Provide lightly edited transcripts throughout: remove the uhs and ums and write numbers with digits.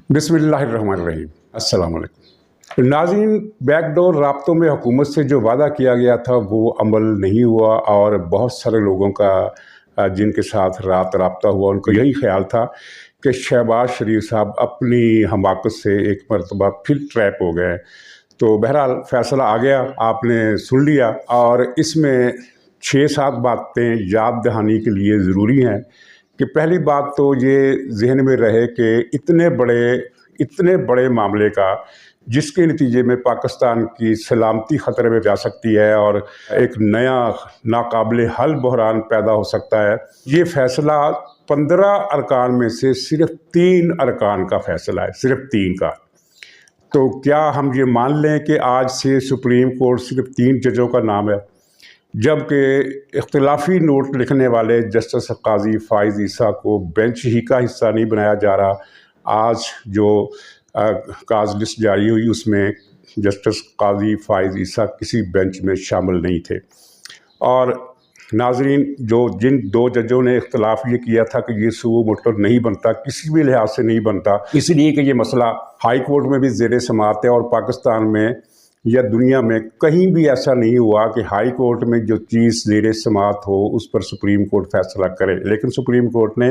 बिस्मिल्लाहिर्रहमानिर्रहीम। अस्सलाम वालेकुम नाज़रीन। बैकडोर राब्तों में हुकूमत से जो वादा किया गया था वो अमल नहीं हुआ और बहुत सारे लोगों का जिनके साथ राब्ता हुआ उनको यही ख्याल था कि शहबाज शरीफ साहब अपनी हमाकत से एक मरतबा फिर ट्रैप हो गए। तो बहरहाल फ़ैसला आ गया, आपने सुन लिया और इसमें 6-7 बातें याद दहानी के लिए ज़रूरी हैं कि पहली बात तो ये जहन में रहे कि इतने बड़े मामले का जिसके नतीजे में पाकिस्तान की सलामती ख़तरे में जा सकती है और एक नया नाकाबिले हल बहरान पैदा हो सकता है। ये फ़ैसला 15 अरकान में से सिर्फ 3 अरकान का फ़ैसला है, सिर्फ 3 का। तो क्या हम ये मान लें कि आज से सुप्रीम कोर्ट सिर्फ 3 जजों का नाम है, जबकि इख्तिलाफी नोट लिखने वाले जस्टिस काजी फ़ाइज़ ईसा को बेंच ही का हिस्सा नहीं बनाया जा रहा। आज जो काज लिस्ट जारी हुई उसमें जस्टिस काजी फ़ाइज़ ईसा किसी बेंच में शामिल नहीं थे। और नाजरीन, जिन 2 जजों ने इख्तिलाफ ये किया था कि ये सुओ मोटो नहीं बनता, किसी भी लिहाज से नहीं बनता, इसलिए कि ये मसला हाई कोर्ट में भी ज़ेर समाअत है और पाकिस्तान में या दुनिया में कहीं भी ऐसा नहीं हुआ कि हाई कोर्ट में जो चीज़ ज़ेर समाअत हो उस पर सुप्रीम कोर्ट फैसला करे। लेकिन सुप्रीम कोर्ट ने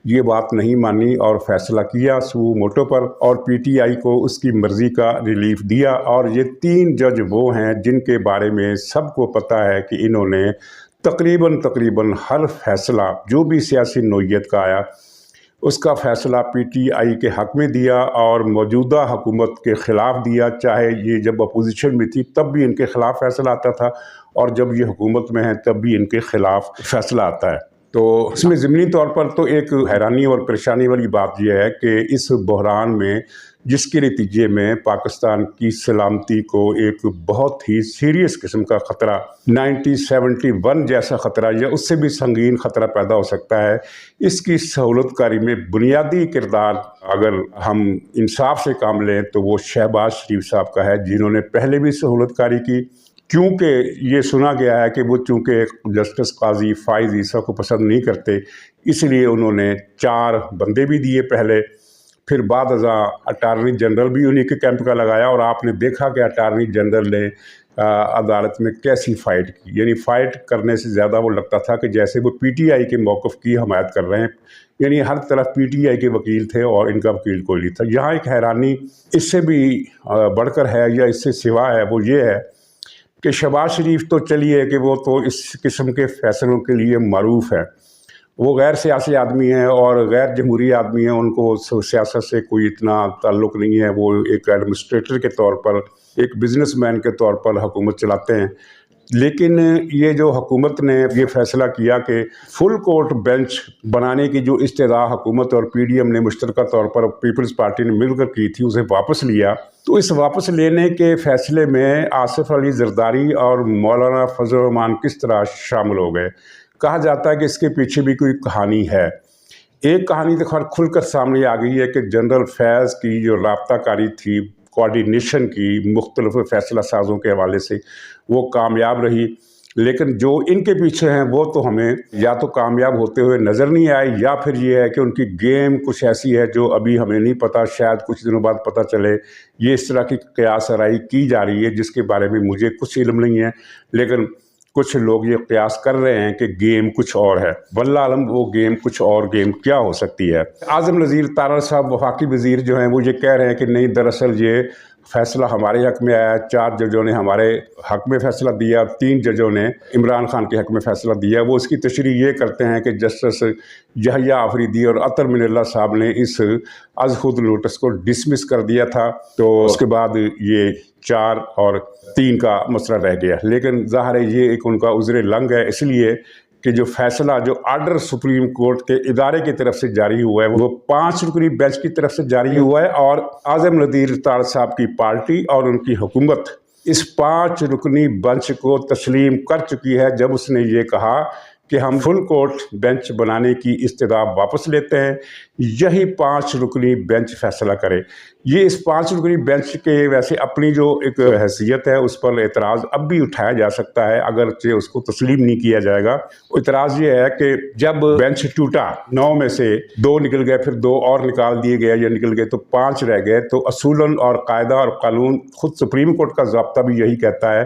ये बात नहीं मानी और फैसला किया सुओ मोटो पर और पीटीआई को उसकी मर्ज़ी का रिलीफ दिया। और ये 3 जज वो हैं जिनके बारे में सबको पता है कि इन्होंने तकरीबन हर फैसला जो भी सियासी नोयत का आया उसका फ़ैसला पीटीआई के हक़ में दिया और मौजूदा हुकूमत के ख़िलाफ़ दिया। चाहे ये जब अपोजिशन में थी तब भी इनके ख़िलाफ़ फ़ैसला आता था और जब ये हुकूमत में है तब भी इनके ख़िलाफ़ फ़ैसला आता है। तो इसमें ज़मीनी तौर पर तो एक हैरानी और परेशानी वाली बात यह है कि इस बहरान में जिसके नतीजे में पाकिस्तान की सलामती को एक बहुत ही सीरियस किस्म का ख़तरा 1971 जैसा ख़तरा या उससे भी संगीन ख़तरा पैदा हो सकता है, इसकी सहूलतकारी में बुनियादी किरदार अगर हम इंसाफ से काम लें तो वो शहबाज शरीफ साहब का है, जिन्होंने पहले भी सहूलतकारी की। क्योंकि ये सुना गया है कि वो चूँकि जस्टिस काजी फ़ाइज़ ईसा को पसंद नहीं करते, इसलिए उन्होंने 4 बंदे भी दिए पहले, फिर बाद अटारनी जनरल भी उन्हीं के कैंप का लगाया और आपने देखा कि अटारनी जनरल ने अदालत में कैसी फ़ाइट की। यानी फ़ाइट करने से ज़्यादा वो लगता था कि जैसे वो पीटीआई के मौक़िफ़ की हमायत कर रहे हैं। यानी हर तरफ पीटीआई के वकील थे और इनका वकील कोई नहीं था। यहाँ एक हैरानी इससे भी बढ़कर है या इससे सिवा है, वो ये है कि शहबाज शरीफ तो चलिए कि वो तो इस किस्म के फ़ैसलों के लिए मरूफ़ है, वो गैर सियासी आदमी हैं और गैर जमहूरी आदमी हैं, उनको सियासत से कोई इतना ताल्लुक़ नहीं है। वो एक एडमिनिस्ट्रेटर के तौर पर, एक बिज़नेसमैन के तौर पर हुकूमत चलाते हैं। लेकिन ये जो हुकूमत ने ये फ़ैसला किया कि फुल कोर्ट बेंच बनाने की जो इस्तेदा हुकूमत और पीडीएम ने मुश्तरका तौर पर पीपल्स पार्टी ने मिलकर की थी, उसे वापस लिया। तो इस वापस लेने के फ़ैसले में आसिफ अली जरदारी और मौलाना फजल रहमान किस तरह शामिल हो गए। कहा जाता है कि इसके पीछे भी कोई कहानी है। एक कहानी तो खैर खुलकर सामने आ गई है कि जनरल फैज़ की जो राब्ताकारी थी, कोऑर्डिनेशन की मुख्तलिफ फ़ैसला साज़ों के हवाले से, वो कामयाब रही। लेकिन जो इनके पीछे हैं वो तो हमें या तो कामयाब होते हुए नज़र नहीं आए या फिर ये है कि उनकी गेम कुछ ऐसी है जो अभी हमें नहीं पता, शायद कुछ दिनों बाद पता चले। ये इस तरह की क़यास आराई की जा रही है जिसके बारे में मुझे कुछ इल्म नहीं है, लेकिन कुछ लोग ये क़यास कर रहे हैं कि गेम कुछ और है। वल्लाह आलम वो गेम कुछ और गेम क्या हो सकती है। आज़म नज़ीर तारड़ साहब वफाकी वज़ीर जो हैं वो ये कह रहे हैं कि नहीं, दरअसल ये फ़ैसला हमारे हक़ में आया, 4 जजों ने हमारे हक़ में फ़ैसला दिया, 3 जजों ने इमरान खान के हक़ में फ़ैसला दिया। वो इसकी तशरीह ये करते हैं कि जस्टिस यहया आफरीदी और अतर मिनल्ला साहब ने इस अज़ खुद नोटिस को डिसमिस कर दिया था, तो उसके बाद ये 4 और 3 का मसला रह गया। लेकिन ज़ाहिर है ये एक उनका उज़्र लंग है, इसलिए कि जो फ़ैसला, जो आर्डर सुप्रीम कोर्ट के इदारे की तरफ से जारी हुआ है वो 5 रुकनी बेंच की तरफ से जारी हुआ है और आज़म नज़ीर तारड़ साहब की पार्टी और उनकी हुकूमत इस 5 रुकनी बेंच को तस्लीम कर चुकी है जब उसने ये कहा कि हम फुल कोर्ट बेंच बनाने की इस्तदा वापस लेते हैं, यही 5 रुकनी बेंच फैसला करे। ये इस 5 रुकनी बेंच के वैसे अपनी जो एक हैसियत है उस पर एतराज़ अब भी उठाया जा सकता है, अगरचे उसको तस्लीम नहीं किया जाएगा। एतराज़ ये है कि जब बेंच टूटा, 9 में से 2 निकल गए, फिर 2 और निकाल दिए गए या निकल गए तो 5 रह गए। तो असूलन और कायदा और कानून, खुद सुप्रीम कोर्ट का ज़ाब्ता भी यही कहता है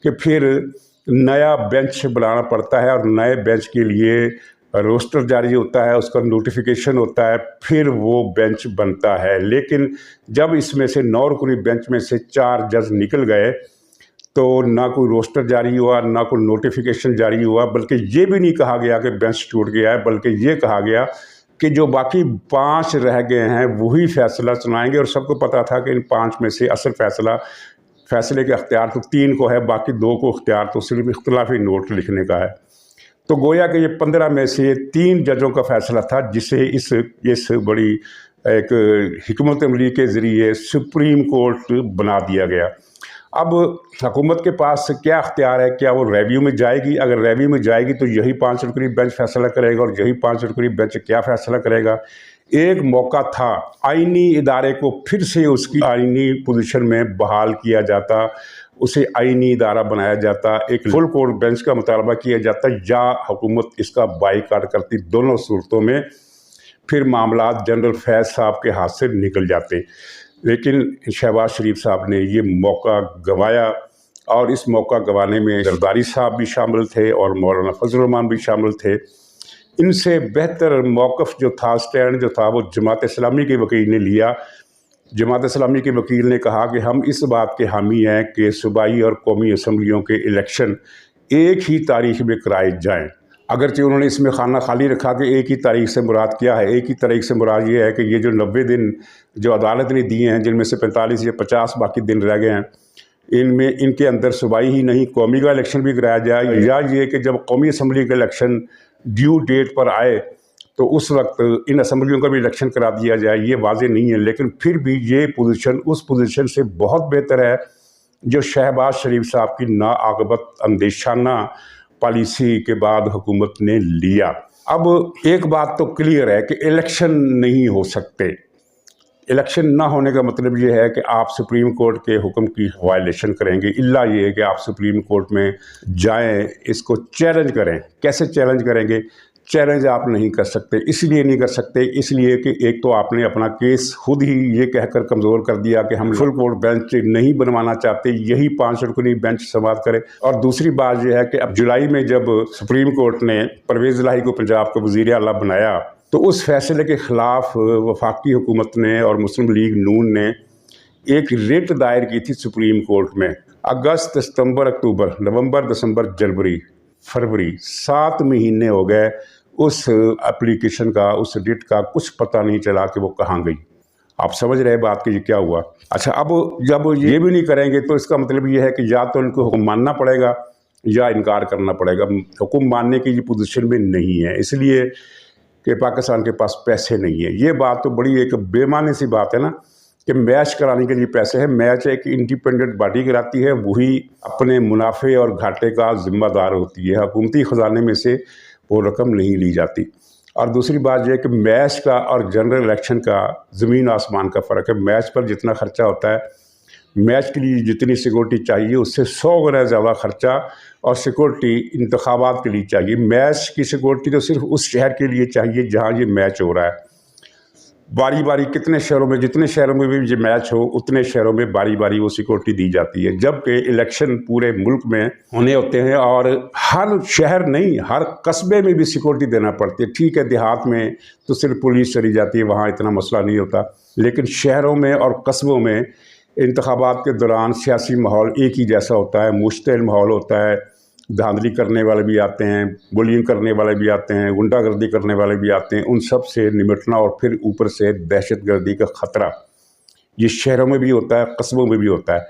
कि फिर नया बेंच बनाना पड़ता है और नए बेंच के लिए रोस्टर जारी होता है, उसका नोटिफिकेशन होता है, फिर वो बेंच बनता है। लेकिन जब इसमें से 9 रुकनी बेंच में से 4 जज निकल गए तो ना कोई रोस्टर जारी हुआ, ना कोई नोटिफिकेशन जारी हुआ, बल्कि ये भी नहीं कहा गया कि बेंच टूट गया है, बल्कि ये कहा गया कि जो बाकी 5 रह गए हैं वही फैसला सुनाएंगे। और सबको पता था कि इन 5 में से असल फैसले के अख्तियार तो 3 को है, बाकी 2 को अख्तियार तो सिर्फ इख्तिलाफी नोट लिखने का है। तो गोया कि ये 15 में से 3 जजों का फैसला था जिसे इस बड़ी एक हिकमत अमली के ज़रिए सुप्रीम कोर्ट बना दिया गया। अब हुकूमत के पास क्या अख्तियार है, क्या वो रेव्यू में जाएगी? अगर रेव्यू में जाएगी तो यही 5 रुकनी बेंच फैसला करेगा, और यही 5 रुकनी बेंच क्या फैसला करेगा? एक मौका था आईनी इदारे को फिर से उसकी आईनी पोजीशन में बहाल किया जाता, उसे आईनी इदारा बनाया जाता, एक फुल कोर्ट बेंच का मुतालबा किया जाता, या हुकूमत इसका बाईकाट करती। दोनों सूरतों में फिर मामलात जनरल फैज़ साहब के हाथ से निकल जाते। लेकिन शहबाज शरीफ साहब ने ये मौका गंवाया, और इस मौका गंवाने में जरदारी साहब भी शामिल थे और मौलाना फजल रहमान भी शामिल थे। इनसे बेहतर मौक़िफ़ जो था, स्टैंड जो था, वो जमात इस्लामी के वकील ने लिया। जमात इस्लामी के वकील ने कहा कि हम इस बात के हामी हैं कि सूबाई और कौमी असम्बलियों के इलेक्शन एक ही तारीख में कराए जाएँ। अगरचे उन्होंने इसमें खाना खाली रखा कि एक ही तारीख से मुराद क्या है। एक ही तारीख से मुराद ये है कि ये जो 90 दिन जो अदालत ने दिए हैं, जिनमें से 45 या 50 बाकी दिन रह गए हैं, इनमें इनके अंदर सूबाई ही नहीं कौमी का इलेक्शन भी कराया जाए, या ये कि जब कौमी असम्बली का इलेक्शन ड्यू डेट पर आए तो उस वक्त इन असम्बलियों का भी इलेक्शन करा दिया जाए। ये वाज़ेह नहीं है, लेकिन फिर भी ये पोजीशन उस पोजीशन से बहुत बेहतर है जो शहबाज शरीफ साहब की नाआक़बत अंदेशाना पॉलिसी के बाद हुकूमत ने लिया। अब एक बात तो क्लियर है कि इलेक्शन नहीं हो सकते। इलेक्शन ना होने का मतलब ये है कि आप सुप्रीम कोर्ट के हुक्म की वायलेशन करेंगे, इल्ला ये है कि आप सुप्रीम कोर्ट में जाएं, इसको चैलेंज करें। कैसे चैलेंज करेंगे? चैलेंज आप नहीं कर सकते। इसलिए नहीं कर सकते, इसलिए कि एक तो आपने अपना केस खुद ही ये कहकर कमज़ोर कर दिया कि हम फुल कोर्ट बेंच नहीं बनवाना चाहते, यही 5 रुकनी बेंच समाप्त करे। और दूसरी बात यह है कि अब जुलाई में जब सुप्रीम कोर्ट ने परवेज़ इलाही को पंजाब का वज़ीर आला बनाया, तो उस फैसले के ख़िलाफ़ वफाकी हुकूमत ने और मुस्लिम लीग नून ने एक रिट दायर की थी सुप्रीम कोर्ट में। अगस्त, सितंबर, अक्टूबर, नवंबर, दिसंबर, जनवरी, फरवरी, 7 महीने हो गए उस एप्लीकेशन का, उस रिट का कुछ पता नहीं चला कि वो कहाँ गई। आप समझ रहे बात कि ये क्या हुआ? अच्छा, अब जब ये भी नहीं करेंगे तो इसका मतलब ये है कि या तो इनको हुक्म मानना पड़ेगा या इनकार करना पड़ेगा। हुक्म मानने की ये पोजीशन में नहीं है, इसलिए कि पाकिस्तान के पास पैसे नहीं है। ये बात तो बड़ी एक बेमानी सी बात है ना कि मैच कराने के लिए पैसे हैं। मैच एक इंडिपेंडेंट बॉडी कराती है, वही अपने मुनाफे और घाटे का ज़िम्मेदार होती है। हुकूमती ख़जाने में से वो रकम नहीं ली जाती। और दूसरी बात यह है कि मैच का और जनरल इलेक्शन का ज़मीन आसमान का फ़र्क है। मैच पर जितना ख़र्चा होता है, मैच के लिए जितनी सिक्योरिटी चाहिए उससे 100 गुना ज़्यादा ख़र्चा और सिक्योरिटी इंतखाबात के लिए चाहिए। मैच की सिक्योरिटी तो सिर्फ उस शहर के लिए चाहिए जहाँ ये मैच हो रहा है। बारी बारी कितने शहरों में, जितने शहरों में भी ये मैच हो, उतने शहरों में बारी बारी वो सिक्योरिटी दी जाती है। जबकि इलेक्शन पूरे मुल्क में होने होते हैं और हर शहर नहीं, हर कस्बे में भी सिक्योरिटी देना पड़ती है। ठीक है, देहात में तो सिर्फ पुलिस चली जाती है, वहाँ इतना मसला नहीं होता, लेकिन शहरों में और कस्बों में इंतखाबात के दौरान सियासी माहौल एक ही जैसा होता है, मुश्तिल माहौल होता है। धांधली करने वाले भी आते हैं, बुलिंग करने वाले भी आते हैं, गुंडागर्दी करने वाले भी आते हैं। उन सब से निपटना और फिर ऊपर से दहशतगर्दी का ख़तरा, ये शहरों में भी होता है, कस्बों में भी होता है।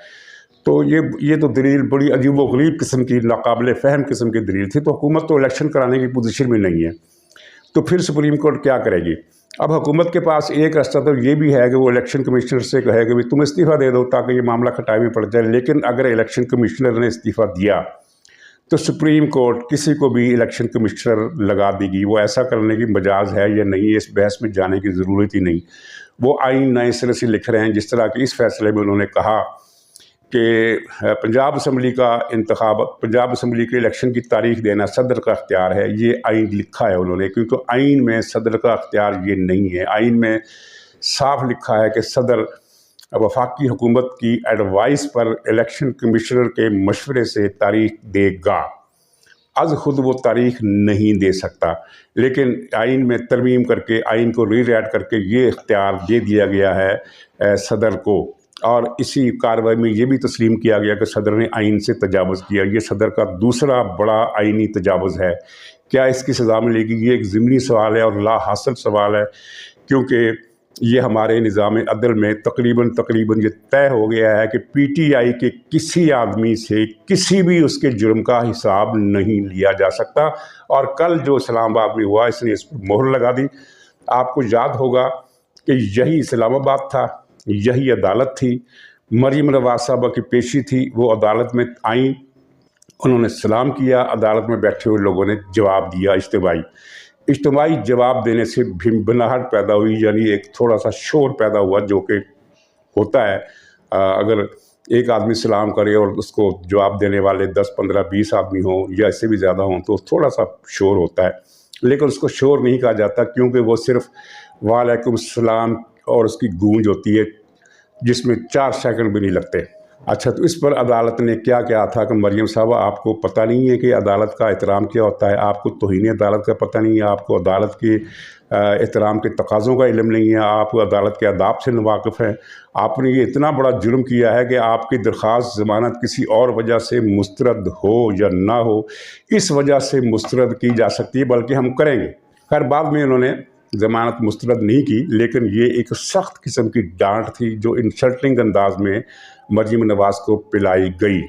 तो ये तो दलील बड़ी अजीब व गरीब किस्म की, नाकाबिल फ़हम किस्म की दलील थी। तो हुकूमत तो इलेक्शन कराने की पोजीशन में नहीं है, तो फिर सुप्रीम कोर्ट क्या करेगी? अब हुकूमत के पास एक रास्ता तो ये भी है कि वो इलेक्शन कमिश्नर से कहे कि भाई तुम इस्तीफ़ा दे दो ताकि ये मामला खटाई में पड़ जाए। लेकिन अगर इलेक्शन कमिश्नर ने इस्तीफ़ा दिया तो सुप्रीम कोर्ट किसी को भी इलेक्शन कमिश्नर लगा देगी। वो ऐसा करने की मजाज है या नहीं, इस बहस में जाने की ज़रूरत ही नहीं। वो आइन नए सिरे से लिख रहे हैं। जिस तरह कि इस फैसले में उन्होंने कहा कि पंजाब असम्बली का इंतखाब, पंजाब असम्बली के इलेक्शन की तारीख देना सदर का अख्तियार है, ये आइन लिखा है उन्होंने, क्योंकि आइन में सदर का अख्तियार ये नहीं है। आइन में साफ लिखा है कि सदर वफाकी हुकूमत की एडवाइस पर इलेक्शन कमिश्नर के मशवरे से तारीख देगा। आज खुद वो तारीख नहीं दे सकता, लेकिन आइन में तरमीम करके, आइन को रीराइट करके ये इख्तियार दे दिया गया है सदर को। और इसी कार्रवाई में ये भी तस्लीम किया गया कि सदर ने आइन से तजावुज़ किया। ये सदर का दूसरा बड़ा आइनी तजावुज़ है। क्या इसकी सज़ा मिलेगी? ये एक ज़िमनी सवाल है और ला हासिल सवाल है, क्योंकि ये हमारे निज़ाम अदल में तकरीबन ये तय हो गया है कि PTI के किसी आदमी से किसी भी उसके जुर्म का हिसाब नहीं लिया जा सकता। और कल जो इस्लामाबाद में हुआ, इसने इस पर मोहर लगा दी। आपको याद होगा कि यही इस्लामाबाद था, यही अदालत थी। मरीम नवाज साहबा की पेशी थी, वो अदालत में आई, उन्होंने सलाम किया, अदालत में बैठे हुए लोगों ने जवाब दिया। इज्तिमाई जवाब देने से भिनभिनाहट पैदा हुई, यानी एक थोड़ा सा शोर पैदा हुआ, जो कि होता है अगर एक आदमी सलाम करे और उसको जवाब देने वाले 10, 15, 20 आदमी हों या इससे भी ज़्यादा हों तो थोड़ा सा शोर होता है। लेकिन उसको शोर नहीं कहा जाता, क्योंकि वो सिर्फ वालेकुम सलाम और उसकी गूंज होती है, जिसमें 4 सेकंड भी नहीं लगते। अच्छा, तो इस पर अदालत ने क्या कहा था कि मरियम साहबा, आपको पता नहीं है कि अदालत का एहतराम क्या होता है, आपको तौहीन अदालत का पता नहीं है, आपको अदालत के एहतराम के तकाज़ों का इल्म नहीं है, आप अदालत के आदाब से नावाकिफ़ हैं। आपने ये इतना बड़ा जुर्म किया है कि आपकी दरख्वास्त ज़मानत किसी और वजह से मुस्तरद हो या ना हो, इस वजह से मुस्तरद की जा सकती है, बल्कि हम करेंगे। खैर, बाद में उन्होंने ज़मानत मुस्तरद नहीं की, लेकिन ये एक सख्त किस्म की डांट थी जो इंसल्टिंग अंदाज में मरीम नवाज़ को पिलाई गई।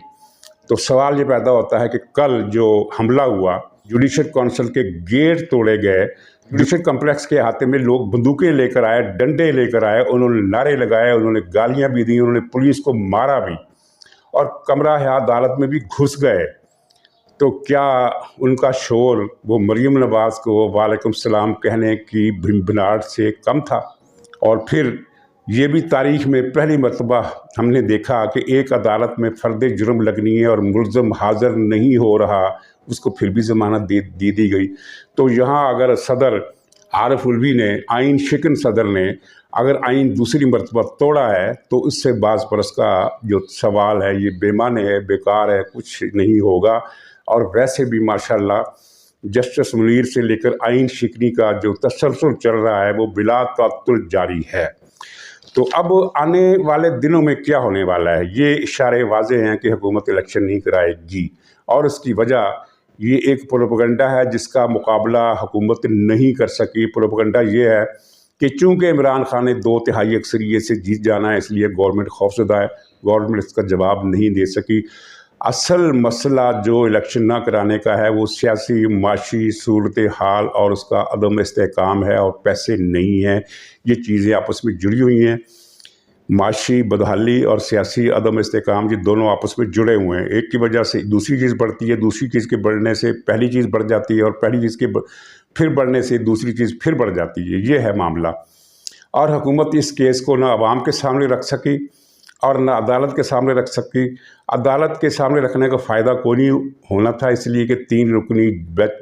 तो सवाल ये पैदा होता है कि कल जो हमला हुआ, जुडिशल काउंसिल के गेट तोड़े गए, जुडिशल कम्प्लेक्स के अहाते में लोग बंदूकें लेकर आए, डंडे लेकर आए, उन्होंने नारे लगाए, उन्होंने गालियाँ भी दी, उन्होंने पुलिस को मारा भी और कमरा है अदालत में भी घुस गए। तो क्या उनका शोर वो मरीम नवाज़ को वालेकुम सलाम कहने की भिनभिनाहट से कम था? और फिर ये भी तारीख़ में पहली मरतबा हमने देखा कि एक अदालत में फ़र्द जुर्म लगनी है और मुलज़म हाज़िर नहीं हो रहा, उसको फिर भी ज़मानत दे दी गई। तो यहाँ अगर सदर आरिफ उल्वी ने, आइन शिकन सदर ने, अगर आइन दूसरी मरतबा तोड़ा है, तो इससे बाज़ बरस का जो सवाल है ये बेमाने है, बेकार है, कुछ नहीं होगा। और वैसे भी माशाल्लाह जस्टिस मुनीर से लेकर आइन शिकनी का जो तसलसल चल रहा है वो बिला तातुल जारी है। तो अब आने वाले दिनों में क्या होने वाला है, ये इशारे वाज़े हैं कि हुकूमत इलेक्शन नहीं कराएगी, और उसकी वजह ये एक प्रोपेगेंडा है जिसका मुकाबला हुकूमत नहीं कर सकी। प्रोपेगेंडा ये है कि चूँकि इमरान खान ने 2/3 अक्सरियत से जीत जाना है, इसलिए गवर्नमेंट खौफज़दा है, गवर्नमेंट इसका जवाब नहीं दे सकी। असल मसला जो इलेक्शन ना कराने का है वो सियासी माशी सूरत हाल और उसका अदम इस्तेहकाम है, और पैसे नहीं हैं। ये चीज़ें आपस में जुड़ी हुई हैं, माशी बदहाली और सियासी अदम इस्तेहकाम, ये दोनों आपस में जुड़े हुए हैं। एक की वजह से दूसरी चीज़ बढ़ती है, दूसरी चीज़ के बढ़ने से पहली चीज़ बढ़ जाती है, और पहली चीज़ के फिर बढ़ने से दूसरी चीज़ फिर बढ़ जाती है। ये है मामला। और हुकूमत इस केस को ना आवाम के सामने रख सकी और ना अदालत के सामने रख सकी। अदालत के सामने रखने का फ़ायदा कोई नहीं होना था, इसलिए कि 3 रुकनी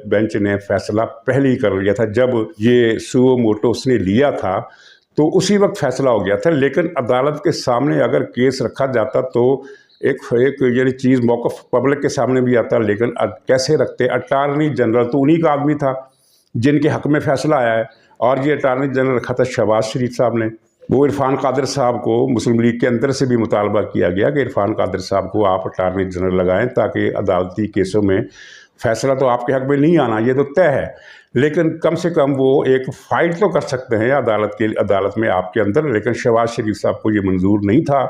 बेंच ने फ़ैसला पहले ही कर लिया था। जब ये सुओ मोटो उसने लिया था तो उसी वक्त फ़ैसला हो गया था। लेकिन अदालत के सामने अगर केस रखा जाता तो एक यानी चीज़ मौक़िफ़ पब्लिक के सामने भी आता, लेकिन कैसे रखते? अटारनी जनरल तो उन्हीं का आदमी था जिनके हक़ में फ़ैसला आया है, और ये अटारनी जनरल रखा था शहबाज शरीफ साहब ने। वो इरफान कादिर साहब को मुस्लिम लीग के अंदर से भी मुतालबा किया गया कि इरफान कादिर साहब को आप अटारनी जनरल लगाएं, ताकि अदालती केसों में फ़ैसला तो आपके हक़ में नहीं आना, ये तो तय है, लेकिन कम से कम वो एक फ़ाइट तो कर सकते हैं अदालत में आपके अंदर। लेकिन शहबाज शरीफ साहब को ये मंजूर नहीं था।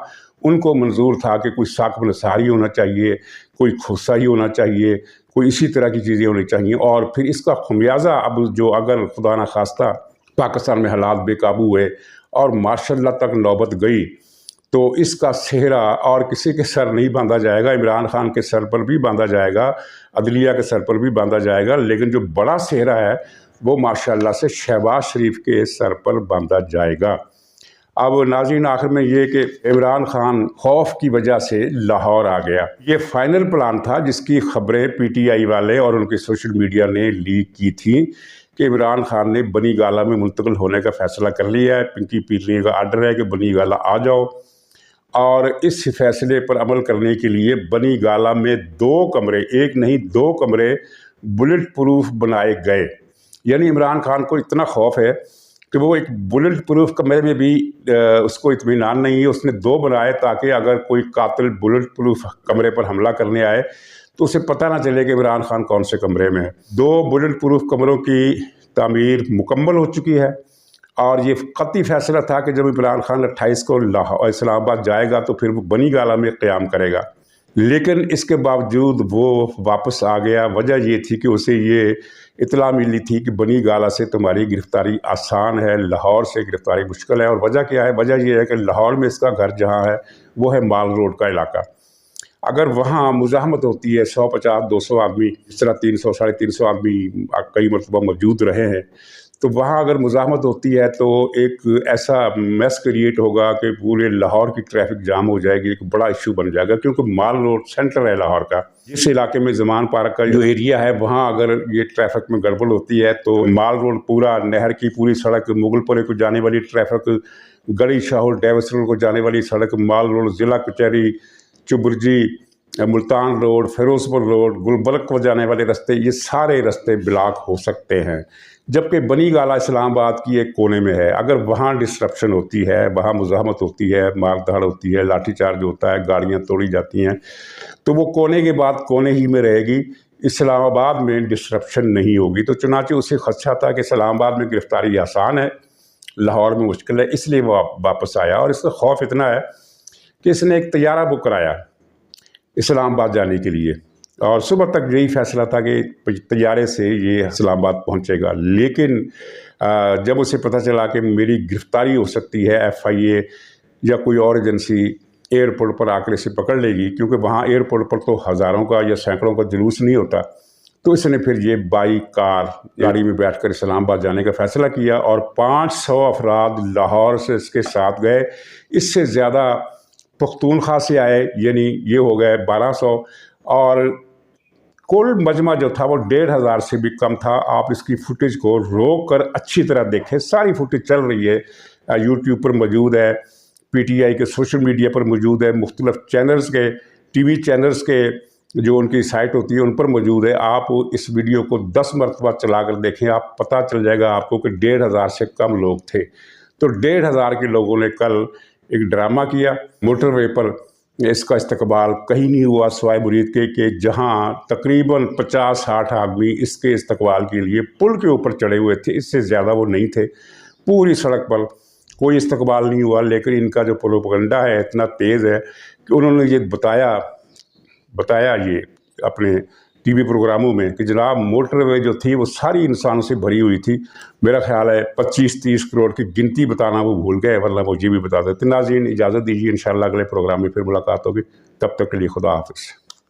उनको मंजूर था कि कोई साक़िब नसारी होना चाहिए, कोई खुस्सा ही होना चाहिए, कोई इसी तरह की चीज़ें होनी चाहिए। और फिर इसका खमियाजा अब जो अगर खुदा न खास्ता पाकिस्तान में हालात बेकाबू हुए और मार्शल लॉ तक नौबत गई, तो इसका सेहरा और किसी के सर नहीं बांधा जाएगा, इमरान खान के सर पर भी बांधा जाएगा, अदलिया के सर पर भी बांधा जाएगा, लेकिन जो बड़ा सेहरा है वो माशाल्लाह से शहबाज शरीफ के सर पर बांधा जाएगा। अब नाज़रीन, आखिर में ये कि इमरान खान खौफ की वजह से लाहौर आ गया। ये फाइनल प्लान था जिसकी खबरें पीटीआई वाले और उनके सोशल मीडिया ने लीक की थी कि इमरान खान ने बनी गाला में मुंतकिल होने का फ़ैसला कर लिया है। पिंकी पीटने का आर्डर है कि बनी गाला आ जाओ, और इस फैसले पर अमल करने के लिए बनी गाला में 2 कमरे, एक नहीं 2 कमरे बुलेट प्रूफ बनाए गए। यानी इमरान खान को इतना खौफ है कि वो एक बुलेट प्रूफ कमरे में भी उसको इत्मीनान नहीं है। उसने 2 बनाए ताकि अगर कोई कातिल बुलेट प्रूफ कमरे पर हमला करने आए तो उसे पता ना चले कि इमरान खान कौन से कमरे में है। 2 बुलेट प्रूफ कमरों की तामीर मुकम्मल हो चुकी है, और ये क़तई फ़ैसला था कि जब इमरान खान 28 को इस्लामाबाद जाएगा तो फिर वो बनी गाला में क़याम करेगा। लेकिन इसके बावजूद वो वापस आ गया। वजह ये थी कि उसे ये इत्तला मिली थी कि बनी गाला से तुम्हारी गिरफ़्तारी आसान है, लाहौर से गिरफ़्तारी मुश्किल है। और वजह क्या है? वजह ये है कि लाहौर में इसका घर जहाँ है वो है माल रोड का इलाका। अगर वहाँ मुज़ाहमत होती है, 150-200 आदमी, इस तरह 300 साढ़े 300 आदमी कई मरतबा मौजूद रहे हैं, तो वहाँ अगर मुज़ाहमत होती है तो एक ऐसा मैस क्रिएट होगा कि पूरे लाहौर की ट्रैफिक जाम हो जाएगी, एक बड़ा इशू बन जाएगा। क्योंकि माल रोड सेंटर है लाहौर का। जिस इलाके में ज़मान पार्क का जो एरिया है वहाँ अगर ये ट्रैफिक में गड़बड़ होती है तो माल रोड पूरा, नहर की पूरी सड़क, मुगलपुरे को जाने वाली ट्रैफिक, गड़ी शाहुल डेविस रोड को जाने वाली सड़क, माल रोड, ज़िला कचहरी, चुबरजी, मुल्तान रोड, फिरोजपुर रोड, गुलबर्ग को जाने वाले रास्ते, ये सारे रास्ते ब्लॉक हो सकते हैं। जबकि बनी गाला इस्लामाबाद की एक कोने में है। अगर वहाँ डिस्ट्रप्शन होती है, वहाँ मुज़ाहमत होती है, मारधाड़ होती है, लाठीचार्ज होता है, गाड़ियाँ तोड़ी जाती हैं, तो वो कोने के बाद कोने ही में रहेगी, इस्लामाबाद में डिस्ट्रप्शन नहीं होगी। तो चुनांचे उसे खदशा था कि इस्लामाबाद में गिरफ़्तारी आसान है, लाहौर में मुश्किल है, इसलिए वो वापस आया। और इसका खौफ इतना है कि इसने एक तैयारा बुक कराया इस्लामाबाद जाने के लिए, और सुबह तक यही फैसला था कि तैयारे से ये इस्लामाबाद पहुंचेगा। लेकिन जब उसे पता चला कि मेरी गिरफ़्तारी हो सकती है, FIA या कोई और एजेंसी एयरपोर्ट पर आकर इसे पकड़ लेगी, क्योंकि वहाँ एयरपोर्ट पर तो हज़ारों का या सैकड़ों का जुलूस नहीं होता, तो इसने फिर ये बाइक, कार, गाड़ी में बैठकर इस्लामाबाद जाने का फ़ैसला किया। और 500 अफराद लाहौर से इसके साथ गए। इससे ज़्यादा पख्तूनख्वा से आए, यानी ये हो गए 1200, और कुल मजमा जो था वो 1500 से भी कम था। आप इसकी फुटेज को रोक कर अच्छी तरह देखें, सारी फुटेज चल रही है, यूट्यूब पर मौजूद है, PTI के सोशल मीडिया पर मौजूद है, मुख्तलिफ चैनल्स के, TV चैनल्स के जो उनकी साइट होती है उन पर मौजूद है। आप इस वीडियो को 10 मरतबा चला कर देखें, आप पता चल जाएगा आपको कि 1500 से कम लोग थे। तो 1500 के लोगों ने कल एक ड्रामा किया मोटरवे पर। इसका इस्तकबाल कहीं नहीं हुआ सिवाय मुरीद के कि जहां तकरीबन 50-60 आदमी इसके इस्तकबाल के लिए पुल के ऊपर चढ़े हुए थे, इससे ज़्यादा वो नहीं थे। पूरी सड़क पर कोई इस्तकबाल नहीं हुआ। लेकिन इनका जो प्रोपेगेंडा है इतना तेज़ है कि उन्होंने ये बताया ये अपने TV प्रोग्रामों में कि जनाब मोटरवे जो थी वो सारी इंसानों से भरी हुई थी। मेरा ख्याल है 25-30 करोड़ की गिनती बताना वो भूल गए, वरना वो ये भी बता देते। नाज़रीन, इजाज़त दीजिए, इंशाअल्लाह अगले प्रोग्राम में फिर मुलाकात होगी। तब तक के लिए खुदा हाफ़िज़।